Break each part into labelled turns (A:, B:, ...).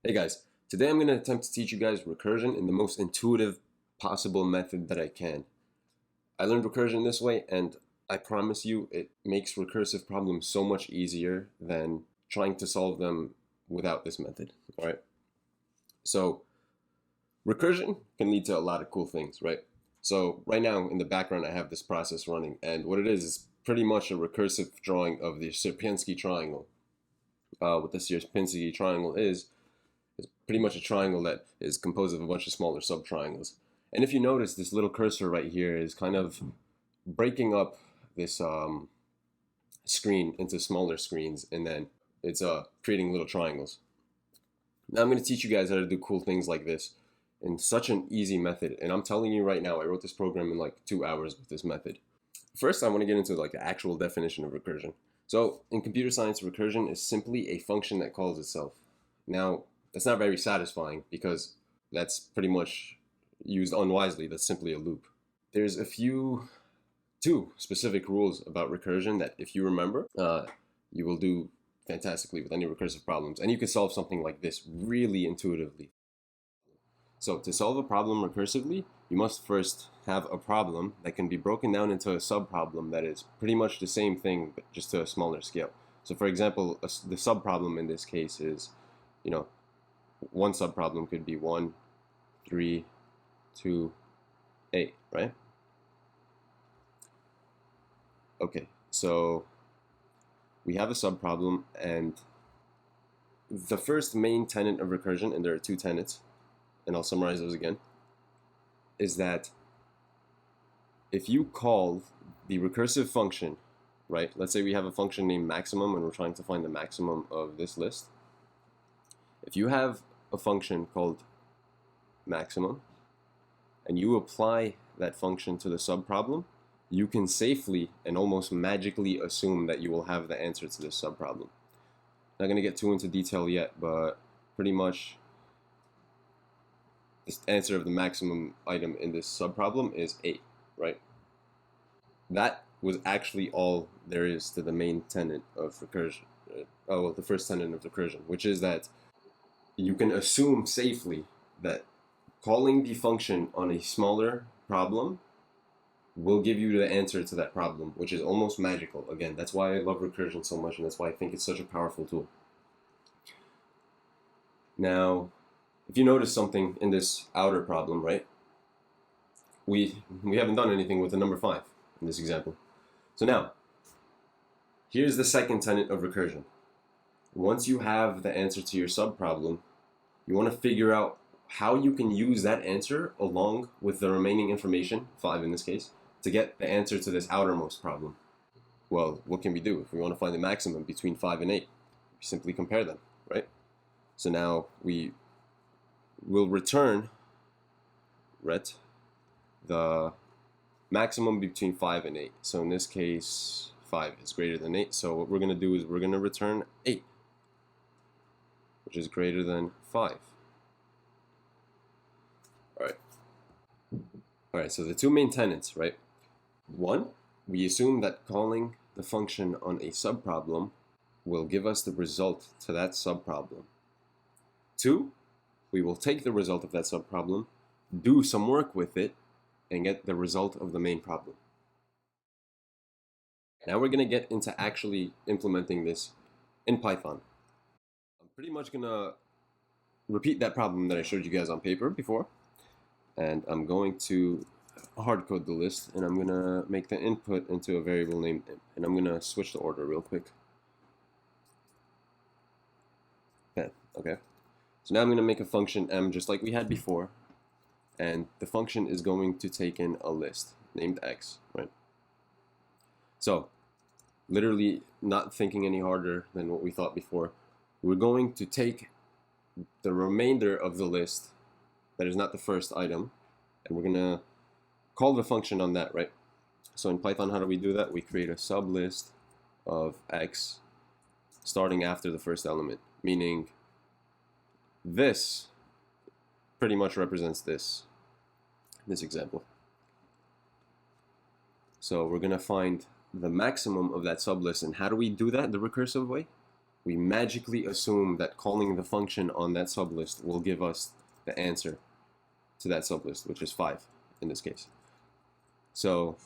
A: Hey guys, today I'm going to attempt to teach you guys recursion in the most intuitive possible method that I can. I learned recursion this way, and I promise you it makes recursive problems so much easier than trying to solve them without this method. Alright, so recursion can lead to a lot of cool things, right? So right now in the background I have this process running, and what it is pretty much a recursive drawing of the Sierpinski Triangle. What the Sierpinski Triangle is pretty much a triangle that is composed of a bunch of smaller subtriangles. And if you notice, this little cursor right here is kind of breaking up this screen into smaller screens, and then it's creating little triangles. Now I'm going to teach you guys how to do cool things like this in such an easy method. And I'm telling you right now, I wrote this program in like 2 hours with this method. First, I want to get into like the actual definition of recursion. So in computer science, recursion is simply a function that calls itself. Now, that's not very satisfying because that's pretty much used unwisely. That's simply a loop. There's two specific rules about recursion that if you remember, you will do fantastically with any recursive problems. And you can solve something like this really intuitively. So to solve a problem recursively, you must first have a problem that can be broken down into a subproblem that is pretty much the same thing, but just to a smaller scale. So for example, the subproblem in this case is, you know, one subproblem could be 1, 3, 2, 8, right? Okay, so we have a subproblem, and the first main tenet of recursion, and there are two tenets, and I'll summarize those again, is that if you call the recursive function, right? Let's say we have a function named maximum and we're trying to find the maximum of this list. If you have a function called maximum and you apply that function to the subproblem, you can safely and almost magically assume that you will have the answer to this subproblem. Not going to get too into detail yet, but pretty much the answer of the maximum item in this subproblem is 8, right? That was actually all there is to the main tenet of recursion. Well, the first tenet of recursion, which is that you can assume safely that calling the function on a smaller problem will give you the answer to that problem, which is almost magical. Again, that's why I love recursion so much, and that's why I think it's such a powerful tool. Now, if you notice something in this outer problem, right? We haven't done anything with the number 5 in this example. So now, here's the second tenet of recursion. Once you have the answer to your subproblem, you want to figure out how you can use that answer along with the remaining information, 5 in this case, to get the answer to this outermost problem. Well, what can we do? If we want to find the maximum between 5 and 8, we simply compare them, right? So now we will return the maximum between 5 and 8. So in this case, 5 is greater than 8. So what we're going to do is we're going to return 8, which is greater than 5. Alright, so the two main tenets, right? One, we assume that calling the function on a subproblem will give us the result to that subproblem. Two, we will take the result of that subproblem, do some work with it, and get the result of the main problem. Now we're going to get into actually implementing this in Python. I'm pretty much going to repeat that problem that I showed you guys on paper before, and I'm going to hard code the list, and I'm going to make the input into a variable named imp, and I'm going to switch the order real quick. Okay. So now I'm going to make a function m just like we had before, and the function is going to take in a list named x, right? So, literally not thinking any harder than what we thought before, we're going to take the remainder of the list that is not the first item, and we're going to call the function on that, right? So in Python, how do we do that? We create a sublist of x starting after the first element, meaning this pretty much represents this example. So we're going to find the maximum of that sublist. And how do we do that the recursive way? we magically assume that calling the function on that sublist will give us the answer to that sublist, which is 5 in this case. So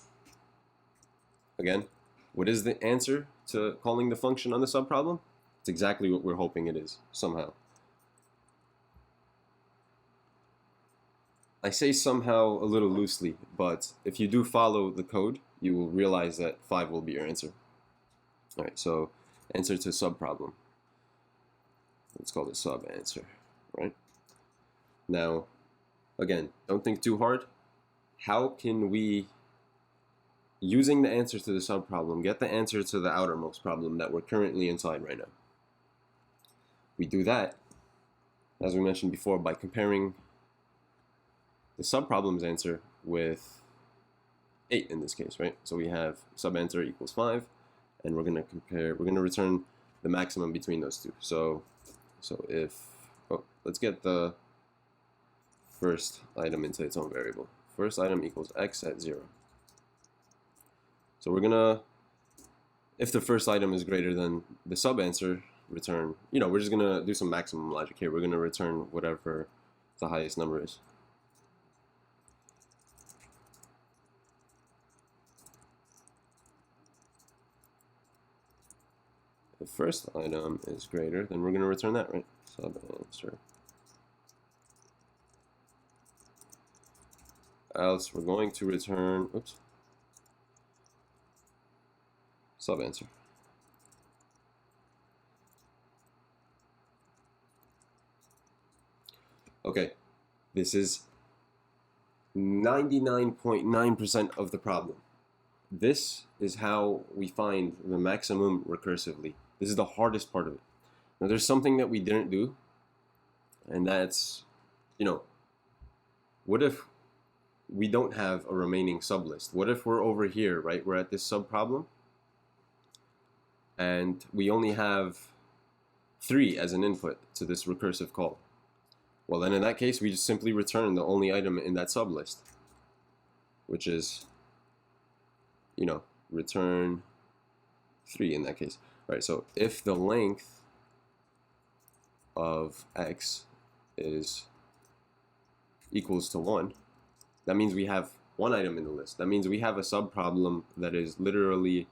A: again, what is the answer to calling the function on the subproblem? It's exactly what we're hoping it is, somehow. I say somehow a little loosely, but if you do follow the code, you will realize that 5 will be your answer. All right, so answer to subproblem. Let's call it sub answer, right? Now, again, don't think too hard. How can we, using the answer to the subproblem, get the answer to the outermost problem that we're currently inside right now? We do that, as we mentioned before, by comparing the subproblem's answer with 8 in this case, right? So we have sub answer equals 5, and we're going to return the maximum between those two. So if, let's get the first item into its own variable. First item equals x at 0. So we're gonna, if the first item is greater than the sub answer, return, we're just gonna do some maximum logic here. We're gonna return whatever the highest number is. If first item is greater, then we're gonna return that, right? Sub answer. Else we're going to return, sub answer. Okay, this is 99.9% of the problem. This is how we find the maximum recursively. This is the hardest part of it. Now there's something that we didn't do, and that's, what if we don't have a remaining sublist? What if we're over here, right? We're at this subproblem, and we only have 3 as an input to this recursive call. Well, then in that case, we just simply return the only item in that sublist, which is, return 3 in that case. All right, so if the length of x is equals to 1, that means we have 1 item in the list. That means we have a subproblem that is literally,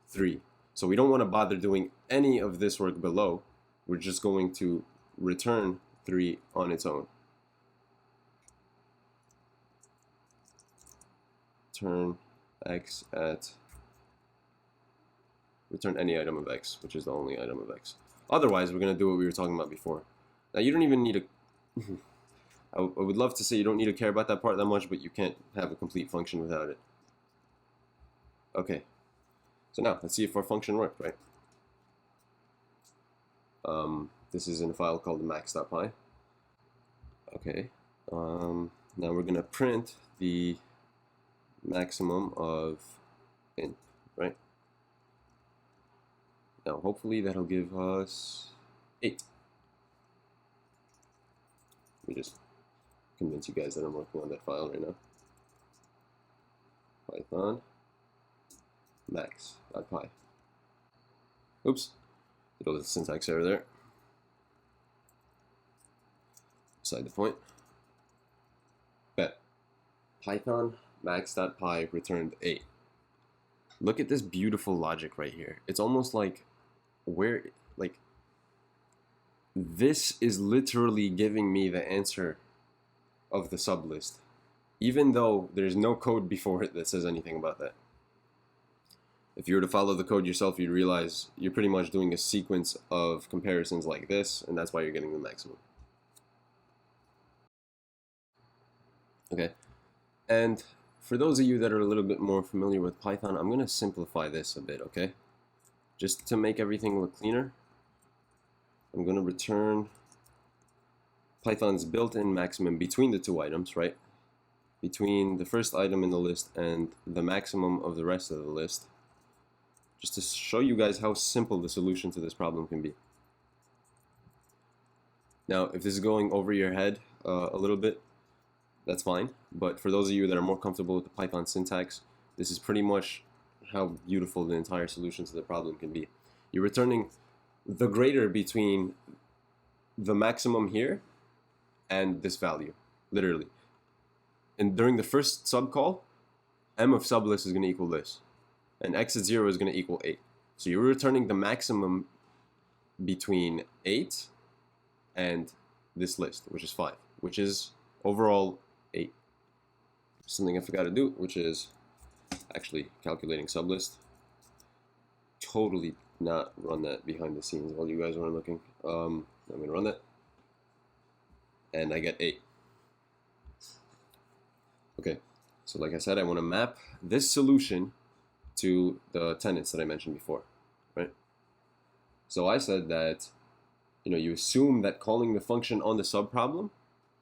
A: 3. So we don't want to bother doing any of this work below. We're just going to return 3 on its own. Return x at, return any item of x, which is the only item of x. Otherwise, we're going to do what we were talking about before. Now, you don't even need to, I would love to say you don't need to care about that part that much, but you can't have a complete function without it. Okay, so now let's see if our function worked, right? This is in a file called max.py. Okay, now we're going to print the maximum of int, right? Now hopefully that'll give us 8. Let me just convince you guys that I'm working on that file right now. Python max.py. Oops, did a little syntax error there. Beside the point. Bet. Python max.py returned 8. Look at this beautiful logic right here. It's almost like this is literally giving me the answer of the sublist, even though there's no code before it that says anything about that. If you were to follow the code yourself, you'd realize you're pretty much doing a sequence of comparisons like this, and that's why you're getting the maximum. Okay, and for those of you that are a little bit more familiar with Python, I'm going to simplify this a bit, okay? Just to make everything look cleaner, I'm going to return Python's built-in maximum between the 2 items, right? Between the first item in the list and the maximum of the rest of the list, just to show you guys how simple the solution to this problem can be. Now, if this is going over your head a little bit, that's fine, but for those of you that are more comfortable with the Python syntax, this is pretty much how beautiful the entire solution to the problem can be. You're returning the greater between the maximum here and this value, literally. And during the first subcall, m of sublist is going to equal this, and x at 0 is going to equal 8. So you're returning the maximum between 8 and this list, which is 5, which is overall 8. Something I forgot to do, which is actually calculating sublist. Totally not run that behind the scenes while you guys aren't looking. I'm going to run that, and I get 8. Okay, so like I said, I want to map this solution to the tenets that I mentioned before, right? So I said that, you assume that calling the function on the subproblem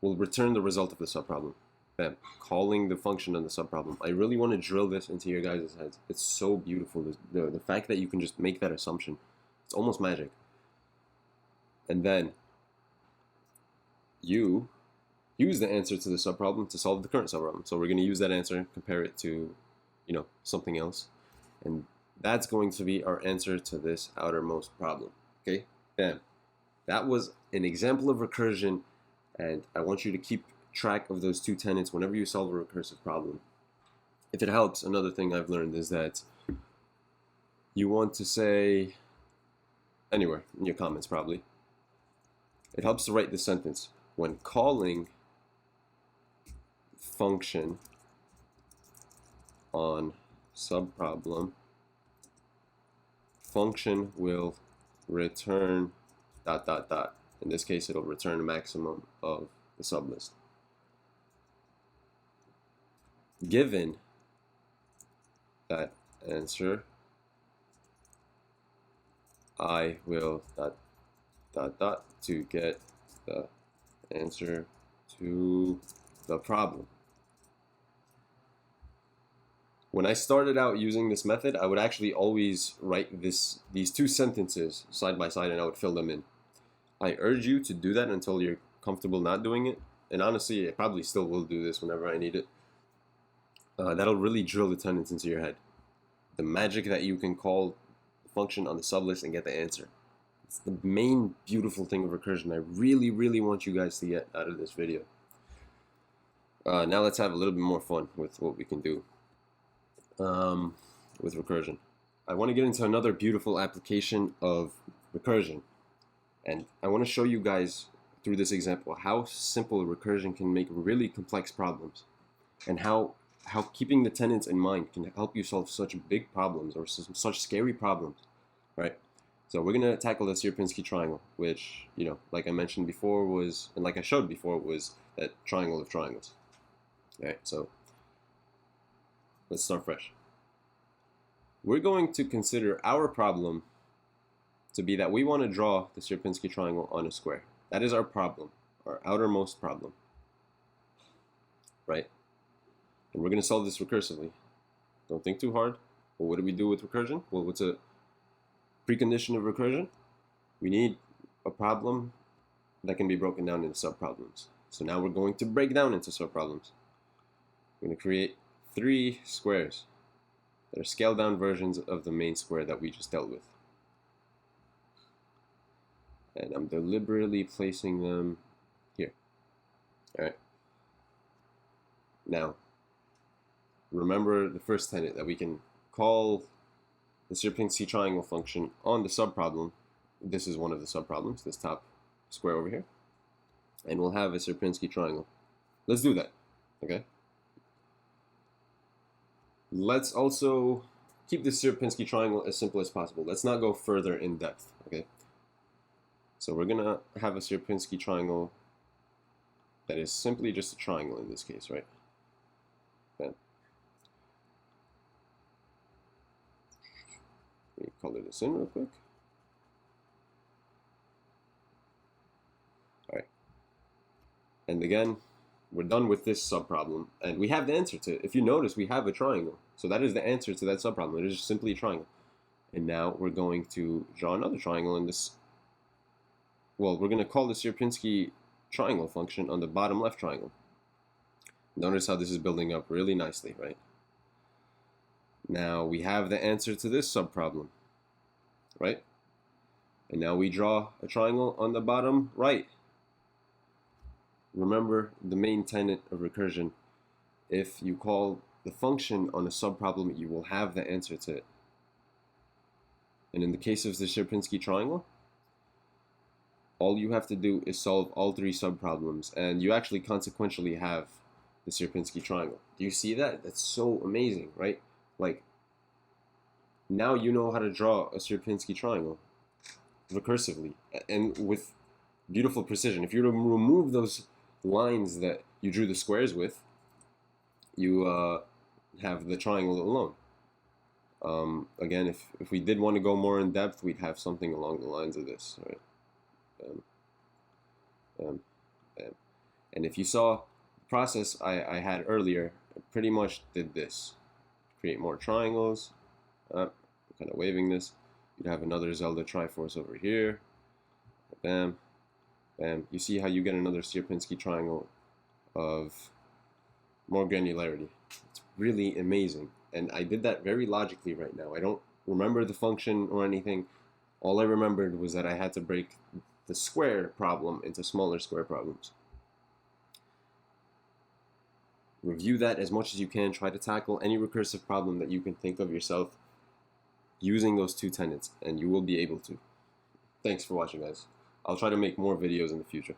A: will return the result of the subproblem. Bam, calling the function on the subproblem. I really want to drill this into your guys' heads. It's so beautiful. The fact that you can just make that assumption, it's almost magic. And then you use the answer to the subproblem to solve the current subproblem. So we're going to use that answer, compare it to, something else. And that's going to be our answer to this outermost problem. Okay? Bam. That was an example of recursion, and I want you to keep track of those two tenets whenever you solve a recursive problem. If it helps, another thing I've learned is that you want to say, anywhere in your comments probably, it helps to write this sentence: when calling function on subproblem, function will return ... In this case, it'll return a maximum of the sublist. Given that answer, I will ... to get the answer to the problem. When I started out using this method, I would actually always write these two sentences side by side, and I would fill them in. I urge you to do that until you're comfortable not doing it. And honestly, I probably still will do this whenever I need it. That'll really drill the tenets into your head. The magic that you can call the function on the sublist and get the answer. It's the main beautiful thing of recursion I really, really want you guys to get out of this video. Now let's have a little bit more fun with what we can do with recursion. I want to get into another beautiful application of recursion. And I want to show you guys through this example how simple recursion can make really complex problems, and how keeping the tenets in mind can help you solve such big problems or such scary problems, right? So we're going to tackle the Sierpinski triangle, which, like I mentioned before was, and like I showed before, was that triangle of triangles. All right, so let's start fresh. We're going to consider our problem to be that we want to draw the Sierpinski triangle on a square. That is our problem, our outermost problem, right? And we're going to solve this recursively. Don't think too hard. Well, what do we do with recursion? Well, what's a precondition of recursion? We need a problem that can be broken down into subproblems. So now we're going to break down into subproblems. We're going to create 3 squares that are scaled down versions of the main square that we just dealt with. And I'm deliberately placing them here. All right. Now, remember the first tenet, that we can call the Sierpinski triangle function on the subproblem. This is one of the subproblems, this top square over here. And we'll have a Sierpinski triangle. Let's do that, okay? Let's also keep the Sierpinski triangle as simple as possible. Let's not go further in depth, okay? So we're gonna have a Sierpinski triangle that is simply just a triangle in this case, right? Then let me color this in real quick. All right. And again, we're done with this subproblem, and we have the answer to it. If you notice, we have a triangle. So that is the answer to that subproblem. It is just simply a triangle. And now we're going to draw another triangle in this. Well, we're going to call the Sierpinski triangle function on the bottom left triangle. Notice how this is building up really nicely, right? Now we have the answer to this subproblem, right? And now we draw a triangle on the bottom right. Remember the main tenet of recursion. If you call the function on a subproblem, you will have the answer to it. And in the case of the Sierpinski triangle, all you have to do is solve all three subproblems, and you actually consequentially have the Sierpinski triangle. Do you see that? That's so amazing, right? Like, now you know how to draw a Sierpinski triangle recursively and with beautiful precision. If you remove those lines that you drew the squares with, you have the triangle alone. Again, if we did want to go more in depth, we'd have something along the lines of this, right? And if you saw the process I had earlier, I pretty much did this. Create more triangles. Kind of waving this. You'd have another Zelda Triforce over here. Bam. Bam. You see how you get another Sierpinski triangle of more granularity. It's really amazing. And I did that very logically right now. I don't remember the function or anything. All I remembered was that I had to break the square problem into smaller square problems. Review that as much as you can. Try to tackle any recursive problem that you can think of yourself using those two tenets, and you will be able to. Thanks for watching, guys. I'll try to make more videos in the future.